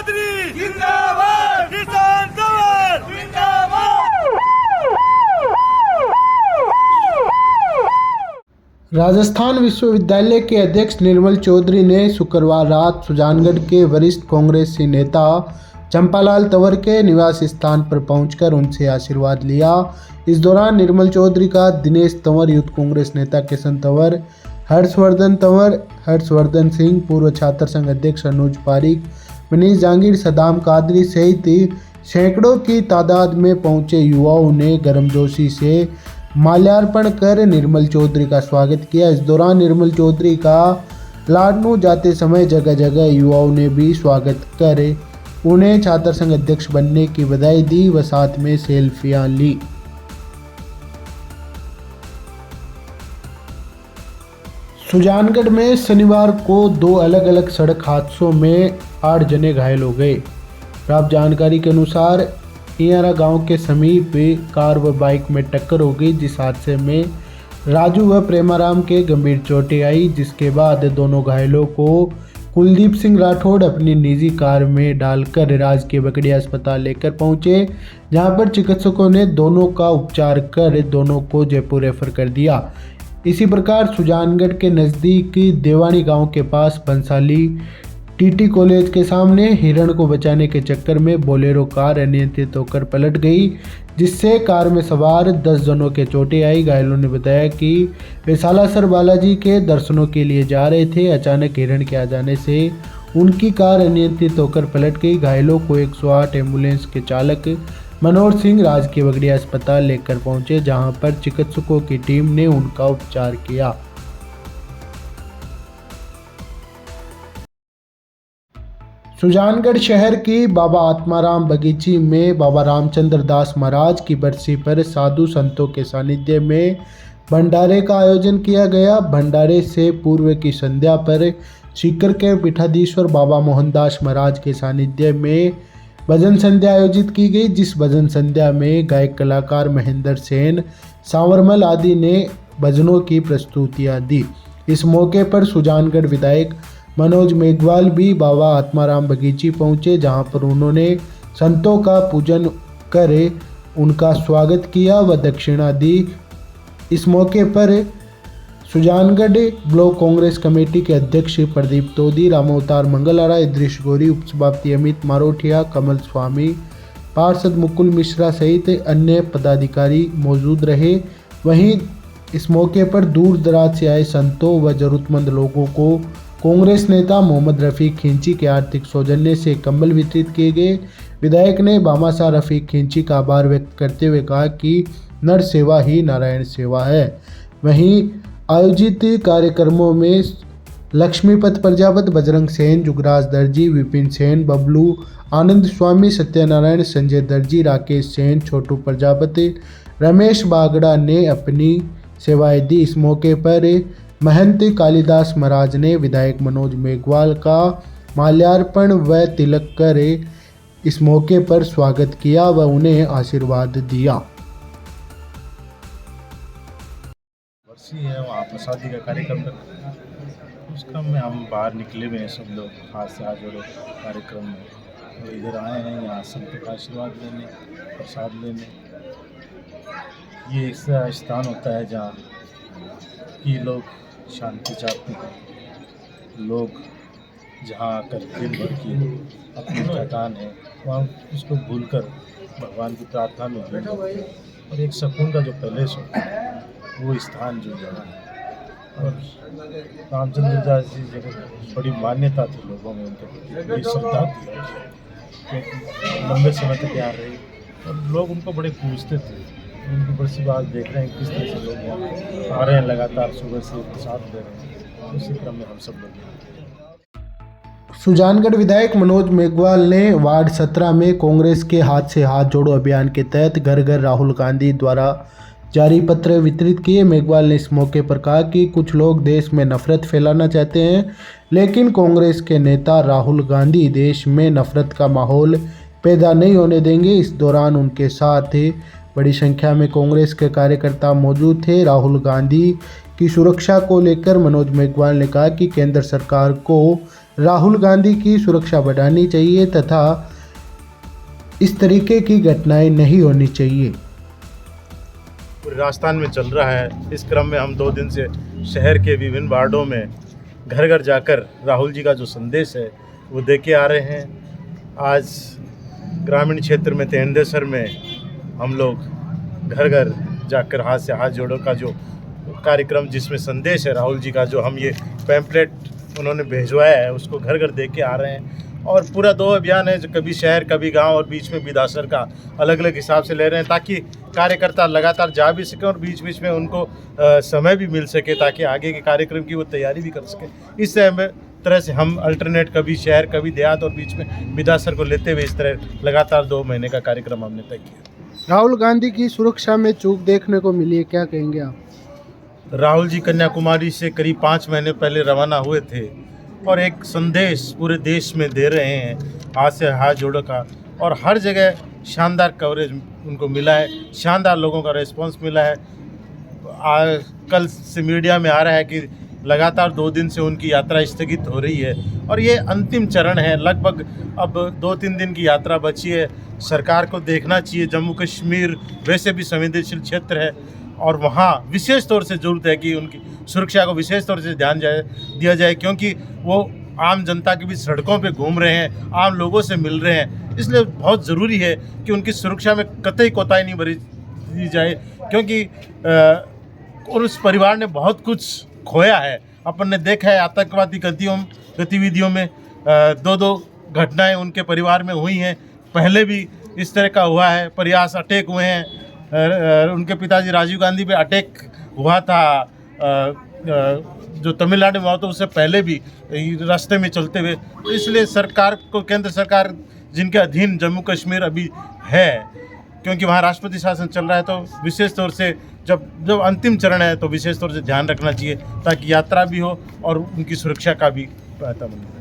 चौधरी जिंदाबाद, किसान सवाल जिंदाबाद। राजस्थान विश्वविद्यालय के अध्यक्ष निर्मल चौधरी ने शुक्रवार रात सुजानगढ़ के वरिष्ठ कांग्रेसी नेता चंपालाल तंवर के निवास स्थान पर पहुंचकर उनसे आशीर्वाद लिया। इस दौरान निर्मल चौधरी का दिनेश तंवर, यूथ कांग्रेस नेता किशन तंवर, हर्षवर्धन तंवर, हर्षवर्धन सिंह, पूर्व छात्र संघ अध्यक्ष अनुज पारीक, मनीष जहांगीर, सदाम कादरी सहित सैकड़ों की तादाद में पहुंचे युवाओं ने गर्मजोशी से माल्यार्पण कर निर्मल चौधरी का स्वागत किया। इस दौरान निर्मल चौधरी का लाडनू जाते समय जगह जगह युवाओं ने भी स्वागत कर उन्हें छात्र संघ अध्यक्ष बनने की बधाई दी व साथ में सेल्फियां ली। सुजानगढ़ में शनिवार को 2 अलग अलग सड़क हादसों में 8 जने घायल हो गए। प्राप्त जानकारी के अनुसार इयारा गांव के समीप कार व बाइक में टक्कर हो गई, जिस हादसे में राजू व प्रेमाराम के गंभीर चोटें आई, जिसके बाद दोनों घायलों को कुलदीप सिंह राठौड़ अपनी निजी कार में डालकर राजकीय बकड़िया अस्पताल लेकर पहुंचे, जहां पर चिकित्सकों ने दोनों का उपचार कर दोनों को जयपुर रेफर कर दिया। इसी प्रकार सुजानगढ़ के नज़दीक देवानी गांव के पास बंसाली टीटी कॉलेज के सामने हिरण को बचाने के चक्कर में बोलेरो कार अनियंत्रित होकर पलट गई, जिससे कार में सवार 10 जनों के चोटें आई। घायलों ने बताया कि वे सालासर बालाजी के दर्शनों के लिए जा रहे थे। अचानक हिरण के आ जाने से उनकी कार अनियंत्रित होकर पलट गई। घायलों को 108 एम्बुलेंस के चालक मनोहर सिंह राजकीय बगड़िया अस्पताल लेकर पहुंचे, जहां पर चिकित्सकों की टीम ने उनका उपचार किया। सुजानगढ़ शहर की बाबा आत्माराम बगीची में बाबा रामचंद्र दास महाराज की बरसी पर साधु संतों के सानिध्य में भंडारे का आयोजन किया गया। भंडारे से पूर्व की संध्या पर सीकर के पीठाधीश्वर बाबा मोहनदास महाराज के सानिध्य में भजन संध्या आयोजित की गई, जिस भजन संध्या में गायक कलाकार महेंद्र सेन, सांवरमल आदि ने भजनों की प्रस्तुतियां दी। इस मौके पर सुजानगढ़ विधायक मनोज मेघवाल भी बाबा आत्माराम बगीची पहुंचे, जहां पर उन्होंने संतों का पूजन कर उनका स्वागत किया व दक्षिणा दी। इस मौके पर सुजानगढ़ ब्लॉक कांग्रेस कमेटी के अध्यक्ष प्रदीप तोदी, रामोवतार मंगलारा, इद्रिश गोरी, उपसभापति अमित मारोठिया, कमल स्वामी, पार्षद मुकुल मिश्रा सहित अन्य पदाधिकारी मौजूद रहे। वहीं इस मौके पर दूर दराज से आए संतों व जरूरतमंद लोगों को कांग्रेस नेता मोहम्मद रफीक खिंची के आर्थिक सौजन्य से कंबल वितरित किए गए। विधायक ने भामाशाह रफीक खिंची का आभार व्यक्त करते हुए कहा कि नर सेवा ही नारायण सेवा है। वहीं आयोजित कार्यक्रमों में लक्ष्मीपत प्रजापति, बजरंग सेन, जुगराज दर्जी, विपिन सेन, बबलू, आनंद स्वामी, सत्यनारायण, संजय दर्जी, राकेश सेन, छोटू प्रजापति, रमेश बागड़ा ने अपनी सेवाएं दी। इस मौके पर महंत कालिदास महाराज ने विधायक मनोज मेघवाल का माल्यार्पण व तिलक कर इस मौके पर स्वागत किया व उन्हें आशीर्वाद दिया। है वहाँ प्रसादी का कार्यक्रम उसका में हम बाहर निकले हुए हैं, सब लोग हाथ से हाथ जोड़े कार्यक्रम में, तो इधर आए हैं यहाँ संतों का आशीर्वाद लेने, प्रसाद लेने। ये ऐसा स्थान होता है जहाँ कि लोग शांति चाहते हैं, लोग जहाँ आकर दिन भर की अपनी थकान है वहाँ उसको भूलकर भगवान की प्रार्थना में लीन होते हैं, और एक सुकून का जो पैलेस होता है वो स्थान जो जगह है। और रामचंद्र दास जी जगह बड़ी मान्यता थी लोगों में, उनके बड़ी श्रद्धा थी, लंबे समय तक यहाँ रही और लोग उनको बड़े पूजते थे। उनकी बरसी बात देख रहे हैं किस तरह से लोग यहाँ आ रहे हैं, लगातार सुबह से प्रसाद दे रहे हैं, उसी क्रम में हम सब लोग। सुजानगढ़ विधायक मनोज मेघवाल ने वार्ड 17 में कांग्रेस के हाथ से हाथ जोड़ो अभियान के तहत घर घर राहुल गांधी द्वारा जारी पत्र वितरित किए। मेघवाल ने इस मौके पर कहा कि कुछ लोग देश में नफरत फैलाना चाहते हैं, लेकिन कांग्रेस के नेता राहुल गांधी देश में नफरत का माहौल पैदा नहीं होने देंगे। इस दौरान उनके साथ बड़ी संख्या में कांग्रेस के कार्यकर्ता मौजूद थे। राहुल गांधी की सुरक्षा को लेकर मनोज मेघवाल ने कहा कि केंद्र सरकार को राहुल गांधी की सुरक्षा बढ़ानी चाहिए तथा इस तरीके की घटनाएं नहीं होनी चाहिए। पूरे राजस्थान में चल रहा है। इस क्रम में हम 2 दिन से शहर के विभिन्न वार्डों में घर घर जाकर राहुल जी का जो संदेश है वो दे के आ रहे हैं। आज ग्रामीण क्षेत्र में तेंदेसर में हम लोग घर घर जाकर हाथ से हाथ जोड़ो का जो कार्यक्रम जिसमें संदेश है राहुल जी का, जो हम ये पैम्पलेट उन्होंने भेजवाया है उसको घर घर दे के आ रहे हैं। और पूरा 2 अभियान है जो कभी शहर कभी गांव और बीच में विधासर का अलग अलग हिसाब से ले रहे हैं, ताकि कार्यकर्ता लगातार जा भी सकें और बीच बीच में उनको समय भी मिल सके ताकि आगे के कार्यक्रम की वो तैयारी भी कर सकें। इस तरह से हम अल्टरनेट कभी शहर कभी देहात और बीच में विधासर को लेते हुए इस तरह लगातार 2 महीने का कार्यक्रम हमने तय किया। राहुल गांधी की सुरक्षा में चूक देखने को मिली है, क्या कहेंगे आप? राहुल जी कन्याकुमारी से करीब 5 महीने पहले रवाना हुए थे और एक संदेश पूरे देश में दे रहे हैं हाथ से हाथ जोड़ो का, और हर जगह शानदार कवरेज उनको मिला है, शानदार लोगों का रिस्पांस मिला है। कल से मीडिया में आ रहा है कि लगातार 2 दिन से उनकी यात्रा स्थगित हो रही है और ये अंतिम चरण है। लगभग अब 2-3 दिन की यात्रा बची है। सरकार को देखना चाहिए, जम्मू कश्मीर वैसे भी संवेदनशील क्षेत्र है और वहाँ विशेष तौर से ज़रूरत है कि उनकी सुरक्षा को विशेष तौर से ध्यान दिया जाए, क्योंकि वो आम जनता के बीच सड़कों पे घूम रहे हैं, आम लोगों से मिल रहे हैं। इसलिए बहुत ज़रूरी है कि उनकी सुरक्षा में कतई कोताही नहीं बरती जाए, क्योंकि उस परिवार ने बहुत कुछ खोया है। अपन ने देखा है आतंकवादी गतिविधियों में 2 घटनाएं उनके परिवार में हुई हैं। पहले भी इस तरह का हुआ है, प्रयास अटैक हुए हैं। उनके पिताजी राजीव गांधी पे अटैक हुआ था जो तमिलनाडु में हुआ था, उससे पहले भी रास्ते में चलते हुए। इसलिए सरकार को, केंद्र सरकार जिनके अधीन जम्मू कश्मीर अभी है, क्योंकि वहाँ राष्ट्रपति शासन चल रहा है, तो विशेष तौर से जब अंतिम चरण है तो विशेष तौर से ध्यान रखना चाहिए ताकि यात्रा भी हो और उनकी सुरक्षा का भी पता बने।